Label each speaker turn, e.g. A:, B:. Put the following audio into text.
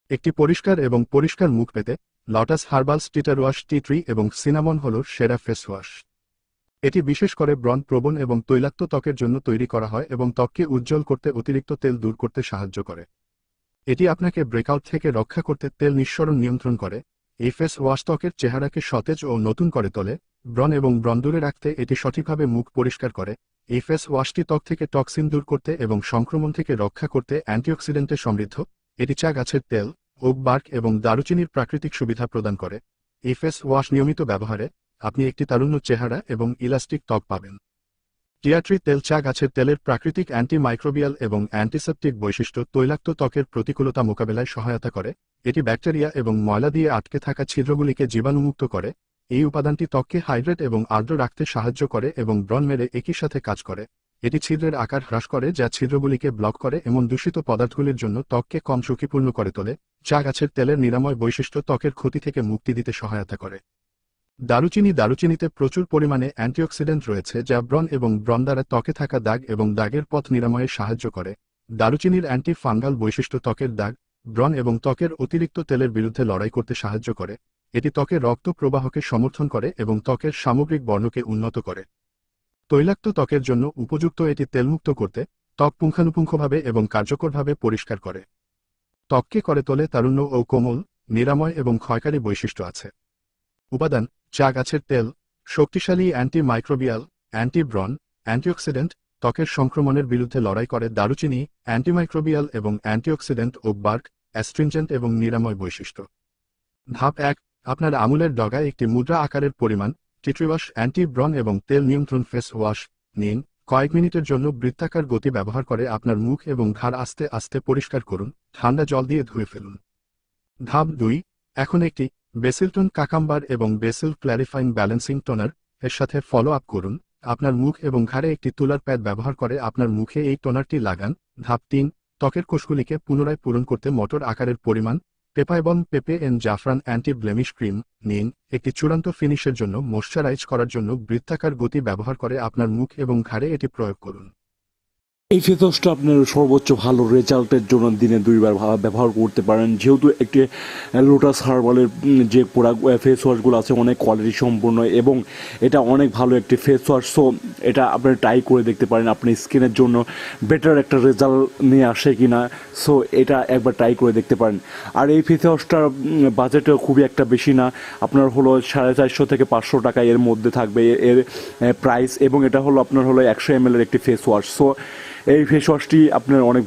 A: একটি পরিষ্কার এবং পরিষ্কার মুখ পেতে লটাস হার্বাল স্টিটার ওয়াশ টি ট্রি এবং সিনামন হল সেরা ফেস ওয়াশ। এটি বিশেষ করে ব্রণ প্রবণ এবং তৈলাক্ত ত্বকের জন্য তৈরি করা হয় এবং ত্বককে উজ্জ্বল করতে অতিরিক্ত তেল দূর করতে সাহায্য করে। এটি আপনাকে ব্রেকআউট থেকে রক্ষা করতে তেল নিঃসরণ নিয়ন্ত্রণ করে। এই ফেস ওয়াশ ত্বকের চেহারাকে সতেজ ও নতুন করে তোলে। ব্রণ এবং ব্রণ দূরে রাখতে এটি সঠিকভাবে মুখ পরিষ্কার করে। এই ফেস ওয়াশটি ত্বক থেকে টক্সিন দূর করতে এবং সংক্রমণ থেকে রক্ষা করতে অ্যান্টিঅক্সিডেন্টে সমৃদ্ধ। এটি চা গাছের তেল, ওক বার্ক এবং দারুচিনির প্রাকৃতিক সুবিধা প্রদান করে। এই ফেস ওয়াশ নিয়মিত ব্যবহারে আপনি একটি তারুণ্য চেহারা এবং ইলাস্টিক ত্বক পাবেন। টিয়া ট্রি তেল চা গাছের তেলের প্রাকৃতিক অ্যান্টিমাইক্রোবিয়াল এবং অ্যান্টিসেপটিক বৈশিষ্ট্য তৈলাক্ত ত্বকের প্রতিকূলতা মোকাবেলায় সহায়তা করে। এটি ব্যাকটেরিয়া এবং ময়লা দিয়ে আটকে থাকা ছিদ্রগুলিকে জীবাণুমুক্ত করে। এই উপাদানটি ত্বককে হাইড্রেট এবং আর্দ্র রাখতে সাহায্য করে এবং ব্রণ মেরে একই সাথে কাজ করে। এটি ছিদ্রের আকার হ্রাস করে যা ছিদ্রগুলিকে ব্লক করে এবং দূষিত পদার্থগুলির জন্য ত্বককে কম ঝুঁকিপূর্ণ করে তোলে। চা গাছের তেলের নিরাময় বৈশিষ্ট্য ত্বকের ক্ষতি থেকে মুক্তি দিতে সহায়তা করে। দারুচিনিতে প্রচুর পরিমাণে অ্যান্টিঅক্সিডেন্ট রয়েছে যা ব্রণ এবং ব্রণ দ্বারা ত্বকে থাকা দাগ এবং দাগের পথ নিরাময়ে সাহায্য করে। দারুচিনির অ্যান্টি ফাঙ্গাল বৈশিষ্ট্য ত্বকের দাগ, ব্রণ এবং ত্বকের অতিরিক্ত তেলের বিরুদ্ধে লড়াই করতে সাহায্য করে। এটি ত্বকের রক্ত প্রবাহকে সমর্থন করে এবং ত্বকের সামগ্রিক বর্ণকে উন্নত করে। তৈলাক্ত ত্বকের জন্য উপযুক্ত এটি তেলমুক্ত করতে ত্বক পুঙ্খানুপুঙ্খভাবে এবং কার্যকরভাবে পরিষ্কার করে। ত্বককে করে তোলে তারুণ্য ও কোমল, নিরাময় এবং ক্ষয়কারী বৈশিষ্ট্য আছে। উপাদান: চা গাছের তেল, শক্তিশালী অ্যান্টিমাইক্রোবিয়াল, অ্যান্টি-ব্রণ, অ্যান্টিঅক্সিডেন্ট, ত্বকের সংক্রমণের বিরুদ্ধে লড়াই করে। দারুচিনি অ্যান্টিমাইক্রোবিয়াল এবং অ্যান্টিঅক্সিডেন্ট, ওক বার্ক অ্যাস্ট্রিনজেন্ট এবং নিরাময় বৈশিষ্ট্য। ধাপ 1: আপনার আঙুলের ডগায় একটি মুদ্রা আকারের পরিমাণ টি ট্রি ওয়াশ অ্যান্টি-ব্রণ এবং তেল নিয়ন্ত্রণ ফেস ওয়াশ নিন। কয়েক মিনিটের জন্য বৃত্তাকার গতি ব্যবহার করে আপনার মুখ এবং ঘাড় আস্তে আস্তে পরিষ্কার করুন। ঠান্ডা জল দিয়ে ধুয়ে ফেলুন। ধাপ 2: এখন একটি বেসিলটন কাকাম্বার এবং বেসিল ক্ল্যারিফাইং ব্যালেন্সিং টোনার এর সাথে ফলো আপ করুন। আপনার মুখ এবং ঘাড়ে একটি তুলার প্যাড ব্যবহার করে আপনার মুখে এই টোনারটি লাগান। ধাপ 3: ত্বকের কোষগুলিকে পুনরায় পূরণ করতে মটর আকারের পরিমাণ পেপাইবন পেপে এন্ড জাফরান অ্যান্টি ব্লেমিশ ক্রিম নিন। একটি চূড়ান্ত ফিনিশের জন্য ময়শ্চারাইজ করার জন্য বৃত্তাকার গতি ব্যবহার করে আপনার মুখ এবং ঘাড়ে এটি প্রয়োগ করুন।
B: এই ফেস ওয়াশটা আপনার সর্বোচ্চ ভালো রেজাল্টের জন্য দিনে 2বার ব্যবহার করতে পারেন। যেহেতু একটি লোটাস হার্বালের যে প্রোডাক্ট ফেস ওয়াশগুলো আছে অনেক কোয়ালিটি সম্পূর্ণ এবং এটা অনেক ভালো একটি ফেস ওয়াশ। সো এটা আপনি ট্রাই করে দেখতে পারেন আপনি স্কিনের জন্য বেটার একটা রেজাল্ট নিয়ে আসে কিনা। সো এটা একবার ট্রাই করে দেখতে পারেন। আর এই ফেস ওয়াশটার বাজেটও খুবই একটা বেশি না, আপনার হলো 450 থেকে 500 টাকা এর মধ্যে থাকবে এর প্রাইস, এবং এটা হলো আপনার হলো 100 ml একটি ফেস ওয়াশ। সো এই ফেস ওয়াশটি আপনার অনেক